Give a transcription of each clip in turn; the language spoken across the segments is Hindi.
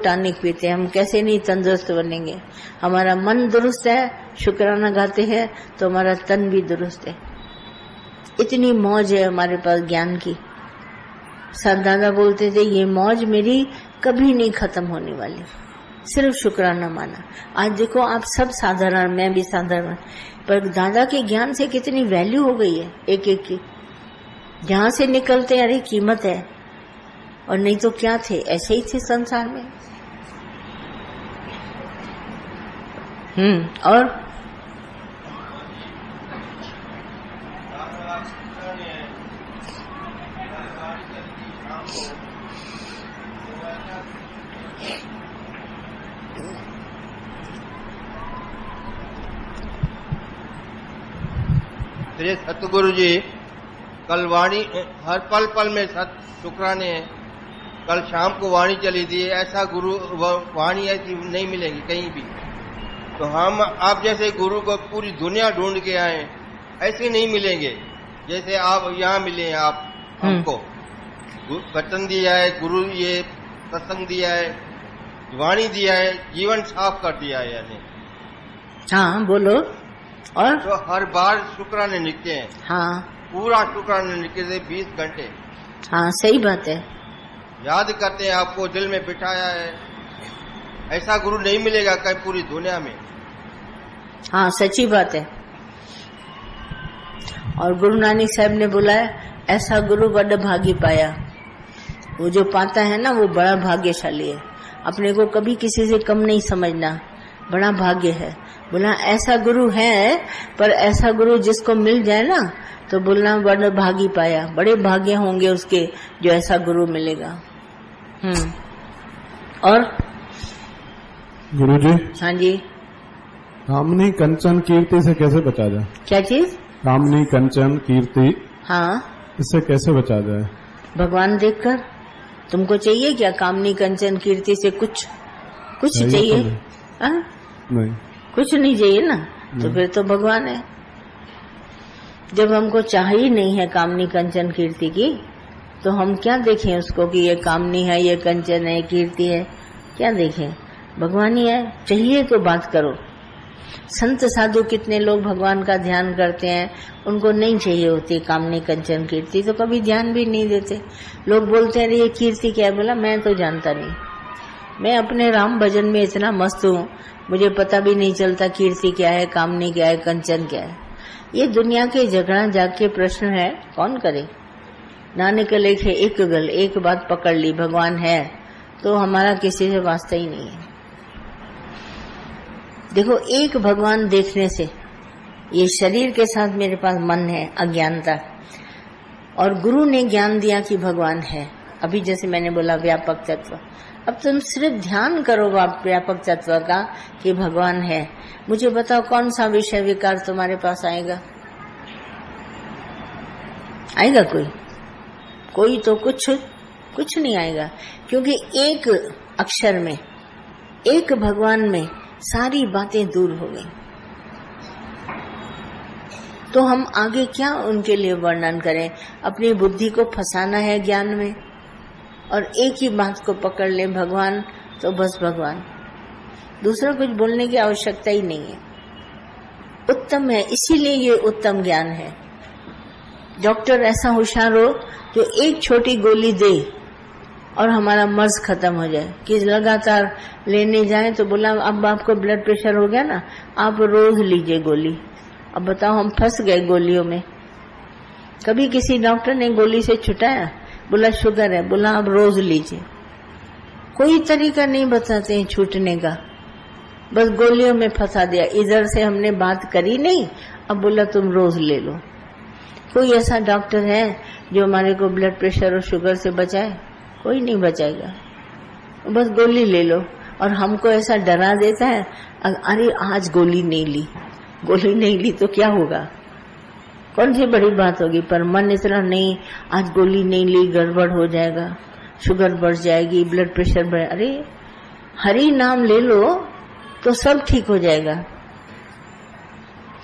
टॉनिक पीते हैं, हम कैसे नहीं तंदुरुस्त बनेंगे। हमारा मन दुरुस्त है, शुक्राना गाते हैं तो हमारा तन भी दुरुस्त है। इतनी मौज है हमारे पास ज्ञान की। साथ दादा बोलते थे ये मौज मेरी कभी नहीं खत्म होने वाली, सिर्फ शुक्राना माना। आज देखो आप सब साधारण, मैं भी साधारण, पर दादा के ज्ञान से कितनी वैल्यू हो गई है एक एक की। जहां से निकलते अरे कीमत है, और नहीं तो क्या थे, ऐसे ही थे संसार में। और श्री सतगुरु जी कल वाणी हर पल पल में शुक्राने हैं। कल शाम को वाणी चली थी, ऐसा गुरु वाणी ऐसी नहीं मिलेगी कहीं भी। तो हम आप जैसे गुरु को पूरी दुनिया ढूंढ के आए, ऐसे नहीं मिलेंगे जैसे आप यहाँ मिले हैं। आप हमको वचन दिया है, गुरु ये सत्संग दिया है, वाणी दिया है, जीवन साफ कर दिया है। यानी हाँ बोलो। और तो हर बार शुक्राने निकले हैं। हाँ पूरा शुक्राने निकले 20 घंटे। हाँ सही बात है। याद करते हैं, आपको दिल में बिठाया है। ऐसा गुरु नहीं मिलेगा कहीं पूरी दुनिया में। हाँ सच्ची बात है। और गुरु नानक साहब ने बोला है ऐसा गुरु बड़ा भागी पाया। वो जो पाता है ना वो बड़ा भाग्यशाली है। अपने को कभी किसी से कम नहीं समझना, बड़ा भाग्य है। बोला ऐसा गुरु है, पर ऐसा गुरु जिसको मिल जाए ना तो बोलना बड़ा भागी पाया। बड़े भाग्य होंगे उसके जो ऐसा गुरु मिलेगा। और गुरुजी। हाँ जी। कामनी कंचन कीर्ति से कैसे बचा जाए? क्या चीज? कामनी कंचन कीर्ति। हाँ इससे कैसे बचा जाए? भगवान देखकर। तुमको चाहिए क्या कामनी कंचन कीर्ति से? कुछ चाहिए? नहीं, कुछ नहीं चाहिए ना। तो फिर तो भगवान है। जब हमको चाह ही नहीं है कामनी कंचन कीर्ति की, तो हम क्या देखें उसको कि ये कामनी है, ये कंचन है, कीर्ति है? क्या देखें? भगवान ही है। चाहिए तो बात करो। संत साधु कितने लोग भगवान का ध्यान करते हैं, उनको नहीं चाहिए होती कामनी कंचन कीर्ति, तो कभी ध्यान भी नहीं देते। लोग बोलते हैं ये कीर्ति क्या है? बोला मैं तो जानता नहीं, मैं अपने राम भजन में इतना मस्त हूँ, मुझे पता भी नहीं चलता कीर्ति क्या है, कामनी क्या है, कंचन क्या है। ये दुनिया के झगड़ा जाग के प्रश्न है, कौन करे? नानक लेखे एक गल, एक बात पकड़ ली, भगवान है तो हमारा किसी से वास्ता ही नहीं है। देखो एक भगवान देखने से, ये शरीर के साथ मेरे पास मन है, अज्ञानता, और गुरु ने ज्ञान दिया कि भगवान है। अभी जैसे मैंने बोला व्यापक तत्व, अब तुम सिर्फ ध्यान करो व्यापक तत्व का कि भगवान है। मुझे बताओ कौन सा विषय विकार तुम्हारे पास आएगा? आएगा कोई तो कुछ नहीं आएगा, क्योंकि एक अक्षर में, एक भगवान में सारी बातें दूर हो गई। तो हम आगे क्या उनके लिए वर्णन करें? अपनी बुद्धि को फंसाना है ज्ञान में और एक ही बात को पकड़ ले, भगवान, तो बस भगवान। दूसरा कुछ बोलने की आवश्यकता ही नहीं है। उत्तम है, इसीलिए ये उत्तम ज्ञान है। डॉक्टर ऐसा होशियार हो जो एक छोटी गोली दे और हमारा मर्ज खत्म हो जाए, कि लगातार लेने जाए तो बोला अब आपको ब्लड प्रेशर हो गया ना, आप रोज लीजिए गोली। अब बताओ हम फंस गए गोलियों में। कभी किसी डॉक्टर ने गोली से छुटाया? बोला शुगर है, बोला आप रोज लीजिए। कोई तरीका नहीं बताते हैं छूटने का, बस गोलियों में फंसा दिया। इधर से हमने बात करी नहीं, अब बोला तुम रोज ले लो। कोई ऐसा डॉक्टर है जो हमारे को ब्लड प्रेशर और शुगर से बचाए? कोई नहीं बचाएगा, बस गोली ले लो। और हमको ऐसा डरा देता है, अरे आज गोली नहीं ली तो क्या होगा, कौन सी बड़ी बात होगी। पर मन इतना नहीं, आज गोली नहीं ली गड़बड़ हो जाएगा, शुगर बढ़ जाएगी, ब्लड प्रेशर बढ़। अरे हरि नाम ले लो तो सब ठीक हो जाएगा।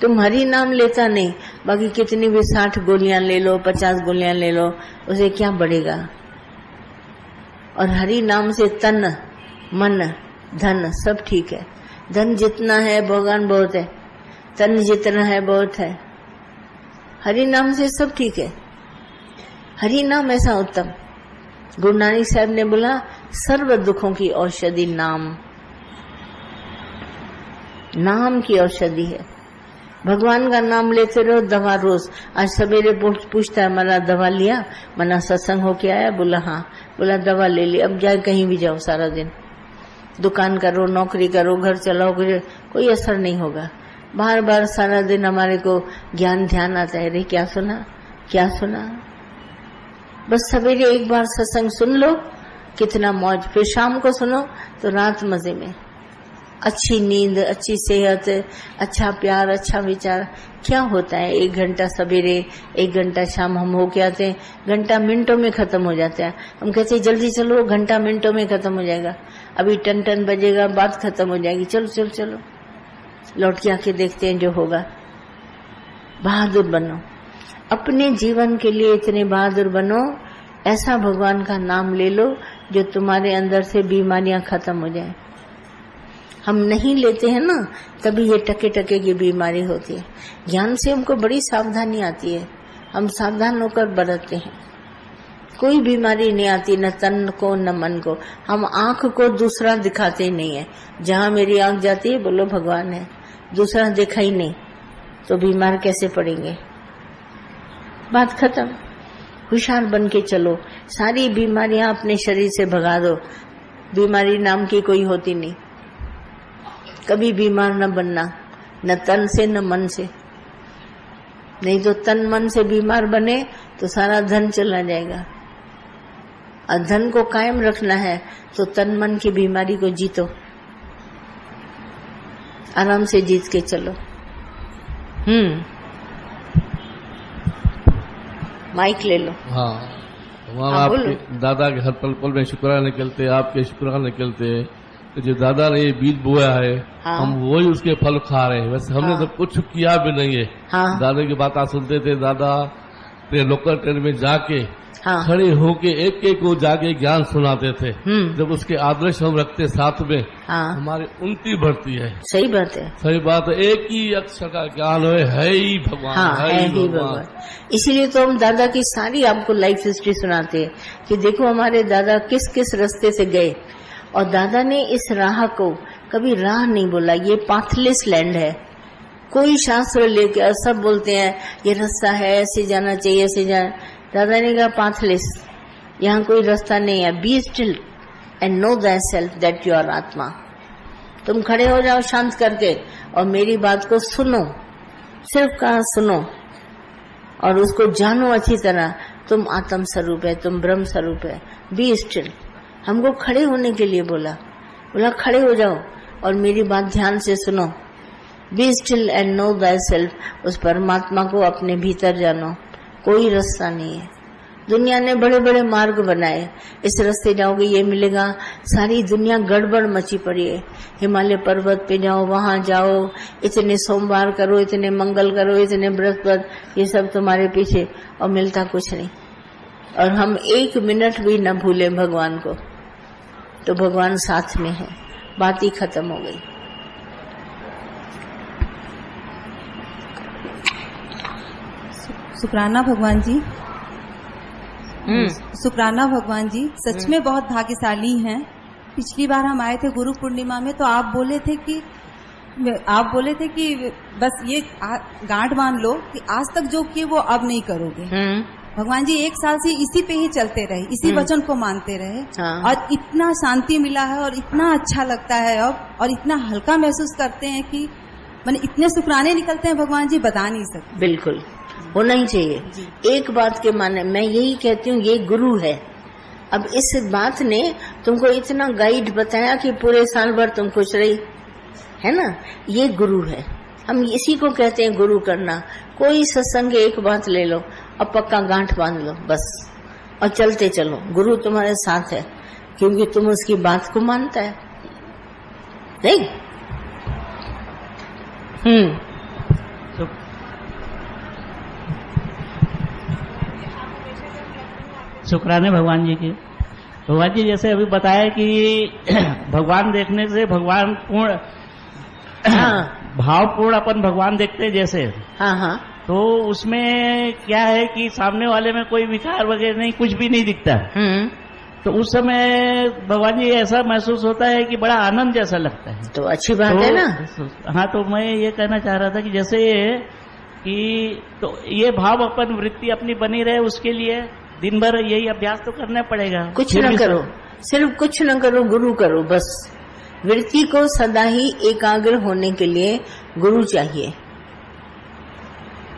तुम हरि नाम लेता नहीं, बाकी कितनी भी 60 गोलियां ले लो, 50 गोलियां ले लो, उसे क्या बढ़ेगा। और हरि नाम से तन मन, धन सब ठीक है। धन जितना है भगवान बहुत है, तन जितना है बहुत है। हरि नाम से सब ठीक है। हरि नाम ऐसा उत्तम। गुरु नानक साहब ने बोला सर्व दुखों की औषधि नाम, नाम की औषधि है। भगवान का नाम लेते रहो, दवा रोज। आज सवेरे पूछता है मना दवा लिया, मना सत्संग होके आया, बोला हाँ, बोला दवा ले ली। अब जाए कहीं भी जाओ, सारा दिन दुकान करो, नौकरी करो, घर चलाओ, कोई असर नहीं होगा। बार बार सारा दिन हमारे को ज्ञान ध्यान आता है, रे क्या सुना क्या सुना। बस सवेरे एक बार सत्संग सुन लो, कितना मौज। फिर शाम को सुनो तो रात मजे में। अच्छी नींद, अच्छी सेहत, अच्छा प्यार, अच्छा विचार। क्या होता है 1 घंटा सवेरे 1 घंटा शाम हम होके आते हैं, घंटा मिनटों में खत्म हो जाता है। हम कहते हैं जल्दी चलो, घंटा मिनटों में खत्म हो जाएगा, अभी टन टन बजेगा, बात खत्म हो जाएगी, चलो चलो चलो। लौट के आके देखते हैं जो होगा। बहादुर बनो, अपने जीवन के लिए इतने बहादुर बनो, ऐसा भगवान का नाम ले लो जो तुम्हारे अंदर से बीमारियां खत्म हो जाए। हम नहीं लेते हैं ना, तभी ये टके टके की बीमारी होती है। ज्ञान से हमको बड़ी सावधानी आती है, हम सावधान होकर बरतते हैं। कोई बीमारी नहीं आती, न तन को न मन को। हम आंख को दूसरा दिखाते ही नहीं है। जहां मेरी आंख जाती है बोलो भगवान है, दूसरा देखा ही नहीं तो बीमार कैसे पड़ेंगे। बात खत्म। होशियार बन के चलो, सारी बीमारियां अपने शरीर से भगा दो। बीमारी नाम की कोई होती नहीं। कभी बीमार न बनना, न तन से न मन से। नहीं तो तन मन से बीमार बने तो सारा धन चला जाएगा। और धन को कायम रखना है तो तन मन की बीमारी को जीतो, आराम से जीत के चलो। माइक ले लो। हाँ, वहाँ आपके दादा के हर पल पल में शुक्राना निकलते, आपके शुक्राना निकलते। तो जो दादा ने ये बीज बोया है, हाँ। हम वही उसके फल खा रहे हैं। वैसे हमने तो कुछ किया भी नहीं है। हाँ। दादा की बात सुनते थे। दादा लोकल ट्रेन में जाके हाँ। खड़े होके एक एक को जाके ज्ञान सुनाते थे। जब उसके आदर्श हम रखते साथ में, हाँ। हमारी उन्नति बढ़ती है। सही बात है, सही बात है। एक ही अक्षर का ज्ञान है ही भगवान, हाँ, है ही भगवान। इसीलिए तो हम दादा की सारी आपको लाइफ हिस्ट्री सुनाते हैं कि देखो हमारे दादा किस किस रास्ते से गए। और दादा ने इस राह को कभी राह नहीं बोला, ये पाथलेस लैंड है। कोई शास्त्र लेके सब बोलते हैं ये रास्ता है, ऐसे जाना चाहिए, ऐसे जाना। दादा ने कहा पाथलेस, यहाँ कोई रास्ता नहीं है। Be still and know that self that you are आत्मा। तुम खड़े हो जाओ शांत करके और मेरी बात को सुनो, सिर्फ कहा सुनो और उसको जानो अच्छी तरह। तुम आत्म स्वरूप है, तुम ब्रह्म स्वरूप है। Be still. हमको खड़े होने के लिए बोला खड़े हो जाओ और मेरी बात ध्यान से सुनो। B still and know that self. उस परमात्मा को अपने भीतर जानो। कोई रास्ता नहीं है। दुनिया ने बड़े बड़े मार्ग बनाए, इस रास्ते जाओगे ये मिलेगा। सारी दुनिया गड़बड़ मची पड़ी है। हिमालय पर्वत पे जाओ, वहां जाओ, इतने सोमवार करो, इतने मंगल करो, इतने बृहस्पति, ये सब तुम्हारे पीछे, और मिलता कुछ नहीं। और हम 1 मिनट भी न भूले भगवान को, तो भगवान साथ में है। बात ही खत्म हो गई। शुक्राना भगवान जी। शुक्राना भगवान जी, सच में बहुत भाग्यशाली हैं। पिछली बार हम आए थे गुरु पूर्णिमा में, तो आप बोले थे कि बस ये गांठ बांध लो कि आज तक जो किए वो अब नहीं करोगे। भगवान जी 1 साल से इसी पे ही चलते रहे, इसी वचन को मानते रहे। हाँ। और इतना शांति मिला है और इतना अच्छा लगता है अब, और इतना हल्का महसूस करते हैं कि मैंने इतने शुक्राने निकलते हैं भगवान जी, बता नहीं सकते। बिल्कुल होना ही चाहिए। एक बात के माने मैं यही कहती हूँ, ये गुरु है। अब इस बात ने तुमको इतना गाइड बताया कि पूरे साल भर तुम खुश रही, है ना। ये गुरु है। हम इसी को कहते हैं गुरु करना। कोई सत्संग एक बात ले लो और पक्का गांठ बांध लो बस, और चलते चलो। गुरु तुम्हारे साथ है क्योंकि तुम उसकी बात को मानता है। नहीं? शुक्राने भगवान जी के। भगवान जी जैसे अभी बताया कि भगवान देखने से भगवान पूर्ण भावपूर्ण अपन भगवान देखते हैं जैसे, हाँ हाँ, तो उसमें क्या है कि सामने वाले में कोई विकार वगैरह नहीं, कुछ भी नहीं दिखता। तो उस समय भगवान जी ऐसा महसूस होता है कि बड़ा आनंद जैसा लगता है। तो अच्छी बात है ना। हाँ, तो मैं ये कहना चाह रहा था कि जैसे कि तो ये भाव अपन वृत्ति अपनी बनी रहे, उसके लिए दिन भर यही अभ्यास तो करना पड़ेगा। कुछ न करो, सिर्फ कुछ न करो, गुरु करो बस। वृत्ति को सदा ही एकाग्र होने के लिए गुरु चाहिए।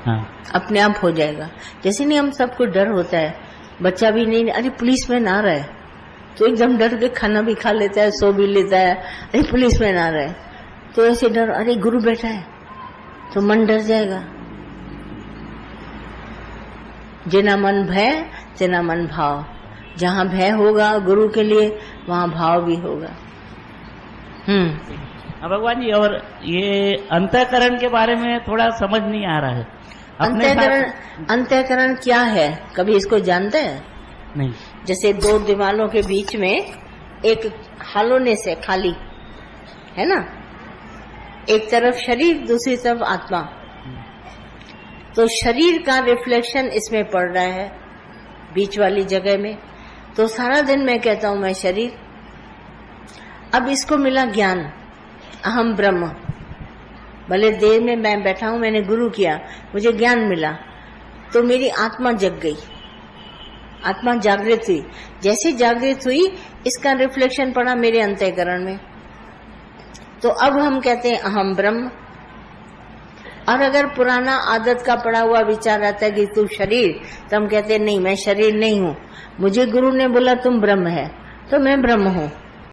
हाँ। अपने आप हो जाएगा। जैसे नहीं हम सबको डर होता है, बच्चा भी नहीं, अरे पुलिस में ना रहे तो एकदम डर के खाना भी खा लेता है, सो भी लेता है, अरे पुलिस में ना रहे। तो ऐसे डर, अरे गुरु बैठा है तो मन डर जाएगा। जिना मन भय तेना मन भाव। जहाँ भय होगा गुरु के लिए, वहाँ भाव भी होगा। भगवान जी, और ये अंतःकरण के बारे में थोड़ा समझ नहीं आ रहा है। अंतःकरण क्या है, कभी इसको जानते हैं? नहीं। जैसे दो दीवालों के बीच में एक हालोनेस है, खाली है ना, एक तरफ शरीर, दूसरी तरफ आत्मा। तो शरीर का रिफ्लेक्शन इसमें पड़ रहा है बीच वाली जगह में। तो सारा दिन मैं कहता हूं मैं शरीर, अब इसको मिला ज्ञान, अहम ब्रह्म। भले देर में मैं बैठा हूं, मैंने गुरु किया, मुझे ज्ञान मिला, तो मेरी आत्मा जग गई, आत्मा जागृत हुई। जैसे जागृत हुई, इसका रिफ्लेक्शन पड़ा मेरे अंतःकरण में। तो अब हम कहते हैं अहम ब्रह्म। और अगर पुराना आदत का पड़ा हुआ विचार आता है कि तू शरीर, तो हम कहते हैं नहीं, मैं शरीर नहीं हूं, मुझे गुरु ने बोला तुम ब्रह्म है, तो मैं ब्रह्म हूं।